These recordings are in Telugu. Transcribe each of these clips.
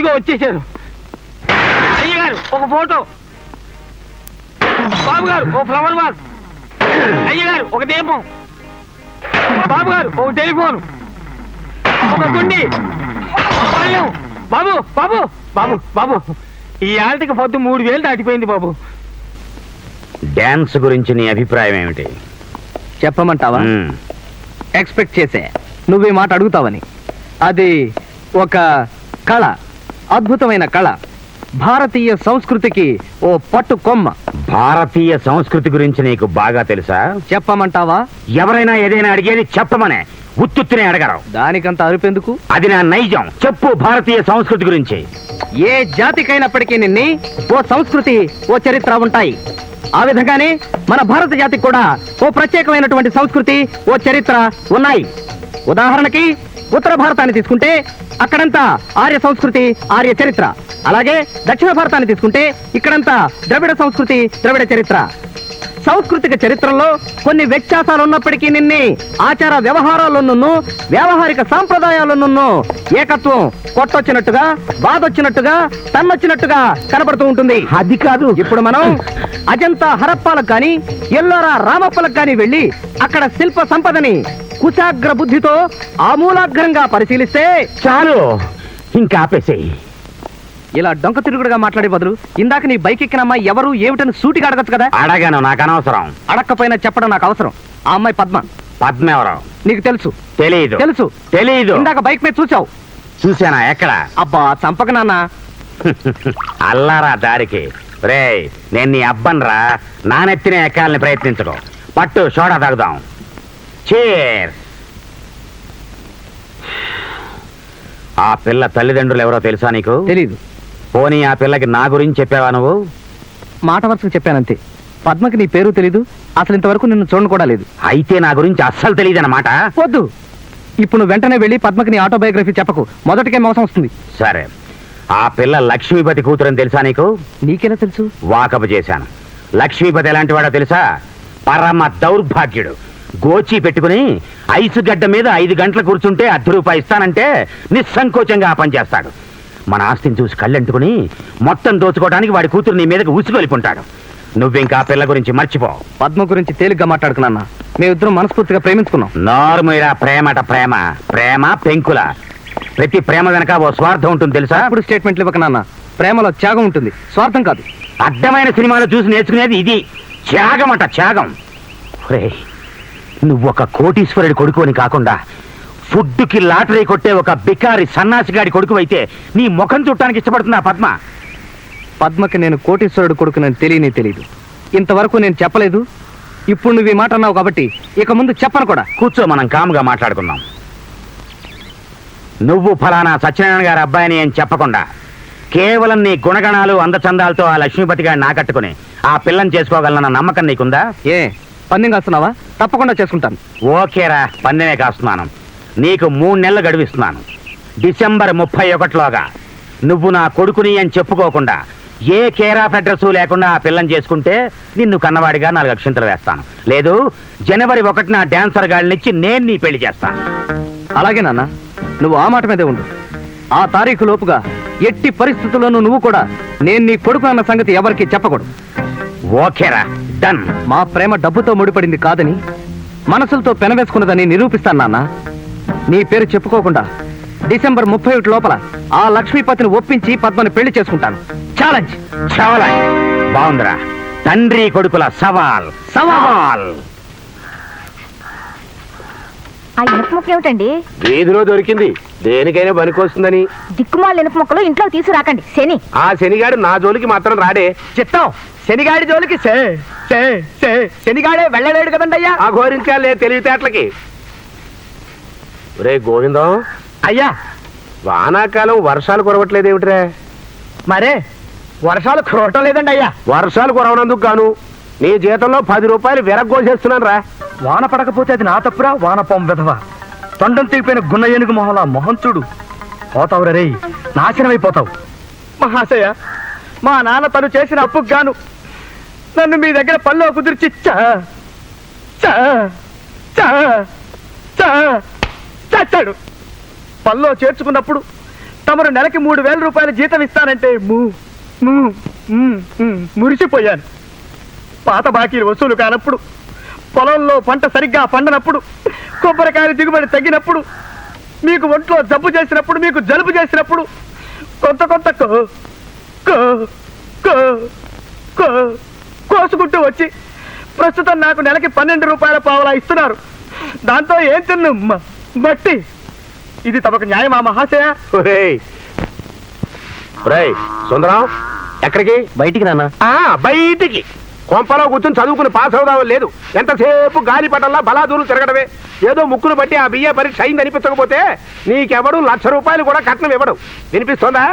అదిగో వచ్చేసారు. అయ్యగారు ఒక ఫోటో, బాబు గారు ఓ ఫ్లవర్ వాస్, అయ్యగారు ఒక దీపం, బాబు గారు ఒక టెలిఫోన్, ఒక కుండి, పళ్ళెం. బాబు బాబు బాబు బాబు ఈ ఆటకి పొద్దు 3000 దాటిపోయింది బాబు. డాన్స్ గురించి నీ అభిప్రాయం ఏమిటి? చెప్పమంటావా? ఎక్స్పెక్ట్ చేసే నువ్వు ఈ మాట అడుగుతావని. అది ఒక కళ, అద్భుతమైన కళ, భారతీయ సంస్కృతికి ఓ పట్టు కొమ్మ. భారతీయ సంస్కృతి గురించి నీకు బాగా తెలుసా? చెప్పమంటావా? ఎవరైనా ఏదైనా అడిగేది చెప్పమనే, ఉత్తుత్తునే అడగరు. దానికంత అరుపెందుకు? అది నా నైజం. చెప్పు భారతీయ సంస్కృతి గురించి. ఏ జాతికైనప్పటికీ నిన్ని ఓ సంస్కృతి, ఓ చరిత్ర ఉంటాయి. ఆ విధంగానే మన భారత జాతికి కూడా ఓ ప్రత్యేకమైనటువంటి సంస్కృతి, ఓ చరిత్ర ఉన్నాయి. ఉదాహరణకి ఉత్తర భారతాన్ని తీసుకుంటే అక్కడంతా ఆర్య సంస్కృతి, ఆర్య చరిత్ర. అలాగే దక్షిణ భారతాన్ని తీసుకుంటే ఇక్కడంతా ద్రవిడ సంస్కృతి, ద్రవిడ చరిత్ర. సాంస్కృతిక చరిత్రలో కొన్ని వ్యత్యాసాలు ఉన్నప్పటికీ నిన్ని ఆచార వ్యవహారాలను, వ్యావహారిక సాంప్రదాయాలను ఏకత్వం కొట్టొచ్చినట్టుగా, బాధొచ్చినట్టుగా, తన్నొచ్చినట్టుగా కనబడుతూ ఉంటుంది. అది కాదు, ఇప్పుడు మనం అజంతా హరప్పాలకు కానీ, ఎల్లోరా రామప్పలకు కానీ వెళ్ళి అక్కడ శిల్ప సంపదని కుశాగ్ర బుద్ధితో ఆమూలాగ్రంగా పరిశీలిస్తే చాలు, ఇంకా ఆపేసేయి. ఇలా డొంక తిరుగుడుగా మాట్లాడే బదులు ఇందాక నీ బైక్ ఎక్కిన అమ్మాయి ఎవరు ఏమిటని సూటిగా అడగచ్చు కదా. అడగాను, నాకు అనవసరం. అడక్కపోయినా చెప్పడం నాకు అవసరం. ఆ అమ్మాయి పద్మ. పద్మ ఎవరు? నీకు తెలుసు? తెలీదు. తెలుసు. తెలీదు. ఇందాక బైక్ మీద చూసావు. చూసానా? ఎక్కడ? అబ్బా చంపక నాన్న. అల్లారా దారికి. రేయ్, నేను నీ అబ్బన్రా. నానెత్తిన ఎక్కాలని ప్రయత్నించకు. పట్టు, సోడా తాగుదాం. చీర్స్. ఆ పిల్ల తల్లిదండ్రులు ఎవరో తెలుసా నీకు? తెలీదు. పోనీ ఆ పిల్లకి నా గురించి చెప్పావా నువ్వు? మాట వరుసకు చెప్పానంతే. పద్మకి నీ పేరు తెలీదు, అసలు ఇంతవరకు నిన్ను చూడను కూడా లేదు. అయితే నా గురించి అస్సలు తెలియదన్నమాట. వద్దు, ఇప్పుడు నువ్వు వెంటనే వెళ్ళి పద్మకి నీ ఆటోబయోగ్రఫీ చెప్పకు. మొదటికే మోసం వస్తుంది. సరే, ఆ పిల్ల లక్ష్మీపతి కూతురని తెలుసా నీకు? నీకెలా తెలుసు? వాకపు చేశాను. లక్ష్మీపతి ఎలాంటి వాడో తెలుసా? పరమ దౌర్భాగ్యుడు. గోచి పెట్టుకుని ఐసు గడ్డ మీద 5 గంటలు కూర్చుంటే ₹10 ఇస్తానంటే నిస్సంకోచంగా ఆ పని చేస్తాడు. మన ఆస్తిని చూసి కళ్ళంటుకుని మొత్తం దోచుకోవడానికి వాడి కూతురు నీ మీదకి ఉసిగొలిపుంటాడు. నువ్వింకా ఆ పిల్ల గురించి మర్చిపో. పద్మ గురించి తేలిగ్గా మాట్లాడుకున్నా. మేమిద్దరం మనస్ఫూర్తిగా ప్రేమించుకున్నాం. నార్మల్గా ప్రేమట ప్రేమ, ప్రేమ పెంకుల. ప్రతి ప్రేమ వెనక ఓ స్వార్థం ఉంటుంది తెలుసా? ఇప్పుడు స్టేట్మెంట్లు ఇవ్వక నాన్న. ప్రేమలో త్యాగం ఉంటుంది, స్వార్థం కాదు. అడ్డమైన సినిమాలు చూసి నేర్చుకునేది ఇది. త్యాగం అట, త్యాగం. నువ్వు ఒక కోటీశ్వరుడి కొడుకు అని కాకుండా ఫుడ్కి లాటరీ కొట్టే ఒక బికారి సన్నాసిగాడి కొడుకు అయితే నీ ముఖం చుట్టానికి ఇష్టపడుతున్నా పద్మ? పద్మకి నేను కోటీశ్వరుడు కొడుకునని తెలియదు. ఇంతవరకు నేను చెప్పలేదు. ఇప్పుడు నువ్వు ఈ మాట అన్నావు కాబట్టి ఇక ముందు చెప్పను కూడా. కూర్చో, మనం కాముగా మాట్లాడుకుందాం. నువ్వు ఫలానా సత్యనారాయణ గారి అబ్బాయిని అని చెప్పకుండా కేవలం నీ గుణగణాలు, అందచందాలతో ఆ లక్ష్మీపతి గారిని నాకట్టుకుని ఆ పిల్లని చేసుకోగలన్న నమ్మకం నీకుందా? ఏ పందెం కాస్తున్నావా? తప్పకుండా చేసుకుంటాను. ఓకేరా, పందెమే కాస్తున్నాను. నీకు 3 నెలలు గడువిస్తున్నాను. డిసెంబర్ 31లోగా నువ్వు నా కొడుకుని అని చెప్పుకోకుండా ఏ కేర్ ఆఫ్ అడ్రస్ లేకుండా ఆ పిల్లని చేసుకుంటే నిన్ను కన్నవాడిగా 4 అక్షంతలు వేస్తాను. లేదు, జనవరి 1న డాన్సర్ గాళ్ళనిచ్చి నేను నీ పెళ్లి చేస్తాను. అలాగే నాన్న, నువ్వు ఆ మాట మీదే ఉండు. ఆ తారీఖు లోపుగా ఎట్టి పరిస్థితుల్లోనూ నువ్వు కూడా నేను నీ కొడుకు అన్న సంగతి ఎవరికి చెప్పకూడదు. ఓకేరా, డన్. మా ప్రేమ డబ్బుతో ముడిపడింది కాదని, మనసులతో పెనవేసుకున్నదని నిరూపిస్తాను నాన్న. నీ పేరు చెప్పుకోకుండా డిసెంబర్ 31 లోపల ఆ లక్ష్మీపతిని ఒప్పించి పద్మని పెళ్లి చేసుకుంటాను. ఛాలెంజ్. ఛాలెంజ్ బాగుందిరా. తండ్రి కొడుకుల సవాల్. సవాల్. ఆ ఇనుప ముక్క ఏమిటండి? వీధిలో దొరికింది, దేనికైనా పనికొస్తుందని. దిక్కుమాల ఇనుప ముక్కలు ఇంట్లో తీసుకురాకండి. శని. ఆ శనిగాడు నా జోలికి మాత్రం రాడే. చెప్తాం. శనిగాడి జోలికి శనిగాడే వెళ్ళలేడు కదండి అయ్యా. ఆ ఘోరించాలే తెలివితేటలకి. రే గోవిందం, అయ్యా వానాకాలం వర్షాలు కురవట్లేదేమిట్రా? మరే వర్షాలు కురవటం లేదండి అయ్యా. వర్షాలు కురవనందుకు గాను నీ జీతంలో ₹10 విరగ్గోసేస్తున్నాను రా. వాన పడకపోతే అది నా తప్పురా. వానపాం విధవ, తొండం తీపిన గున్న ఏనుగు మొహలా మొహం చూడు. పోతావు రే, నాశనమైపోతావు. మహాశయ, మా నాన్న తను చేసిన అప్పుకు గాను నన్ను మీ దగ్గర పనిలో కుదిర్చి చచ్చాడు. పనిలో చేర్చుకున్నప్పుడు తమరు నెలకి 3,000 రూపాయలు జీతం ఇస్తానంటే మురిసిపోయాను. పాత బాకీలు వసూలు కానప్పుడు, పొలంలో పంట సరిగ్గా పండనప్పుడు, కొబ్బరికాయలు దిగుబడి తగ్గినప్పుడు, మీకు ఒంట్లో జబ్బు చేసినప్పుడు, మీకు జలుబు చేసినప్పుడు కొంత కొంత కోసుకుంటూ వచ్చి ప్రస్తుతం నాకు నెలకి 12 రూపాయల పావలా ఇస్తున్నారు. దాంతో ఏం తిన్ను మట్టి. ఇది తమకు న్యాయమా మహాశయ? సుందరం, ఎక్కడికి? బయటికి నాన్న. బయటికి. కొంపలో కూర్చొని చదువుకుని పాస్ అవుదామని లేదు. ఎంతసేపు గాలిపటల్లా బలాదూరు తిరగడమే. ఏదో ముక్కును బట్టి ఆ బియ్య పరీక్ష అయింది అనిపించకపోతే నీకెవడు 1,00,000 రూపాయలు కూడా కట్నం ఇవ్వడు. వినిపిస్తోందా?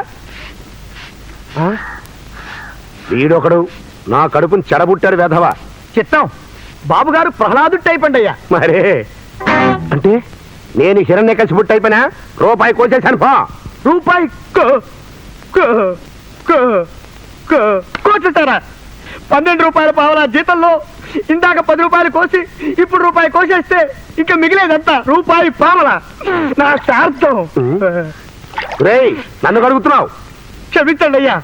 వీడొకడు నా కడుపుని చెడబుట్టారు వెధవా. చిత్తం, బాబుగారు ప్రహ్లాదుడు టైప్ అండి అయ్యా. మరే అంటే నేను హిరణ్యకశిపుడు అయిపోయినా రూపాయి కోసేశాను. రూపాయి కోసేస్తారా? 12 రూపాయల పావలా జీతంలో ఇందాక 10 రూపాయలు కోసి ఇప్పుడు రూపాయి కోసేస్తే ఇంకా మిగిలేదంతా రూపాయి పావలా. నా శార్థం. రేయ్, నన్ను కడుగుతున్నావు? క్షమించండి అయ్యా,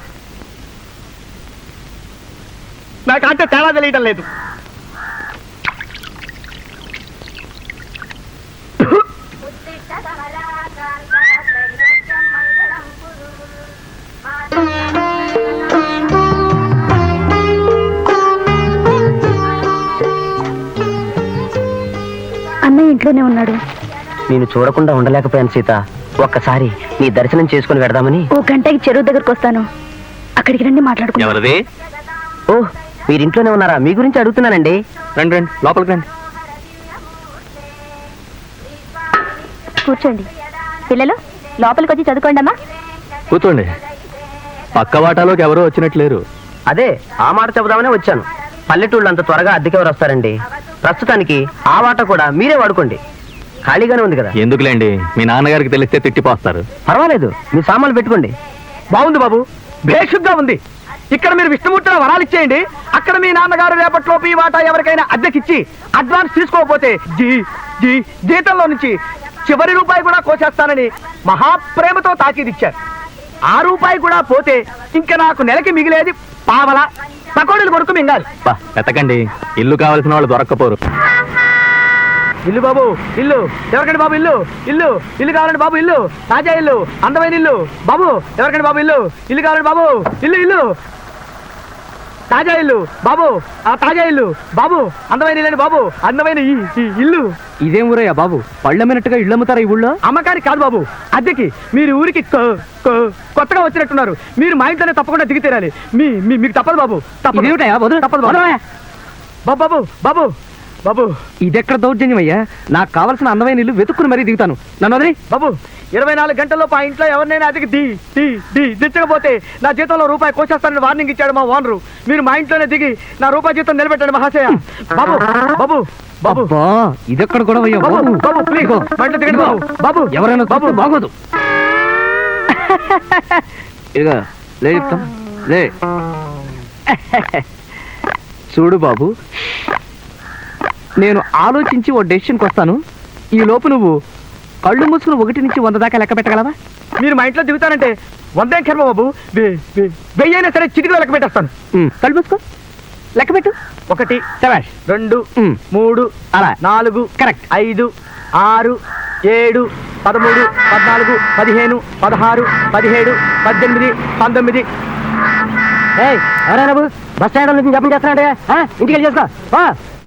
నాకంటే తేడా తెలియటం లేదు. అన్నయ్య ఇంట్లోనే ఉన్నాడు. నేను చూడకుండా ఉండలేకపోయాను సీత. ఒక్కసారి నీ దర్శనం చేసుకుని వెడదామని. ఓ గంటకి చెరువు దగ్గరకు వస్తాను, అక్కడికి రండి మాట్లాడుకుందాం. ఎవరిది? ఓ, మీరు ఇంట్లోనే ఉన్నారా? మీ గురించి అడుగుతున్నానండి. రండి రండి, లోపలికి రండి. కూర్చోండి. పిల్లలు లోపలికి వచ్చి చదువుకోండి అమ్మా. కూర్చోండి. పక్క వాటాలోకి ఎవరో వచ్చినట్లేరు. అదే ఆ మాట చెబుదామనే వచ్చాను. పల్లెటూళ్ళు అంత త్వరగా అద్దెకెవరు వస్తారండి? ప్రస్తుతానికి ఆ వాట కూడా మీరే వాడుకోండి, ఖాళీగానే ఉంది కదా. ఎందుకులేండి, మీ నాన్నగారికి తెలిస్తే తిట్టిపోస్తారు. పర్వాలేదు, మీ సామాన్లు పెట్టుకోండి. బాగుంది బాబు, భేషుగ్గా ఉంది. ఇక్కడ మీరు విష్ణుమూర్తిలో వరాలు ఇచ్చేయండి. అక్కడ మీ నాన్నగారు రేపట్లోపు ఈ వాటా ఎవరికైనా అద్దెకిచ్చి అడ్వాన్స్ తీసుకోకపోతే జీతంలో నుంచి చివరి రూపాయి కూడా కోసేస్తానని మహాప్రేమతో తాకీదిచ్చారు. ఆ రూపాయి కూడా పోతే ఇంకా నాకు నెలకి మిగిలేది పావల. పకోడీలు కొడుకు మింగాలి. వెతకండి, ఇల్లు కావాల్సిన వాళ్ళు దొరక్కపోరు. ఇల్లు బాబు, ఇల్లు ఎవరికండి బాబు? ఇల్లు ఇల్లు ఇల్లు కావాలండి బాబు. ఇల్లు తాజా ఇల్లు, అందమైన ఇల్లు బాబు. ఎవరికండి బాబు? ఇల్లు ఇల్లు కావాలండి బాబు. ఇల్లు ఇల్లు తాజా ఇల్లు బాబు. ఆ తాజా ఇల్లు బాబు, అందమైన ఇల్లండి బాబు. అందమైన ఈ ఇల్లు. ఇదేం ఊరయ్యా బాబు, పళ్ళమ్మినట్టుగా ఇళ్ళు అమ్ముతారా ఈ ఊళ్ళో? అమ్మకానికి కాదు బాబు, అద్దెకి. మీరు ఊరికి కొత్తగా వచ్చినట్టున్నారు. మీరు మా ఇంట్లోనే తప్పకుండా దిగి తీరాలి. మీకు తప్పదు బాబు. తప్పదు బాబు. బాబు బాబు బాబు, ఇదెక్కడ దౌర్జన్యం అయ్యా? నాకు కావాల్సిన అందమైన ఇల్లు వెతుక్కుని మరీ దిగుతాను. నన్ను వదిలి బాబు. 24 గంటల్లో ఆ ఇంట్లో ఎవరినైనా అదికి దిచ్చకపోతే నా జీతంలో రూపాయి కోసేస్తానని వార్నింగ్ ఇచ్చాడు మా ఓనరు. మీరు మా ఇంట్లోనే దిగి నా రూపాయి జీతం నిలబెట్టండి మహాశయ. బాబు బాబు బాబు, ఇదెక్కడ కూడా బాబు బాబు ప్లీజ్ మా ఇంట్లో దిగండి బాబు. బాబు ఎవరైనా బాబు బాగోదు. ఇదిగా లే చెప్తాం, లే. చూడు బాబు, నేను ఆలోచించి ఓ డెసిషన్కి వస్తాను. ఈ లోపు నువ్వు కళ్ళు మూసుకుని 1 నుంచి 100 దాకా లెక్క పెట్టగలవా? మీరు మా ఇంట్లో దిగుతానంటే 100 కర్మ బాబు. 1000 అయినా సరే చిటికలో లెక్క పెట్టేస్తాను. కళ్ళు మూసుకో, లెక్క పెట్టు. 1 శభాష్. 2 3 అలా 4 కరెక్ట్. 5 6 7 13 14 15 16 17 18 19. ఎవరైనా బస్ స్టాండ్ నుంచి జపం చేస్తున్నాడే, ఇంటికి వెళ్ళి చేసుకో.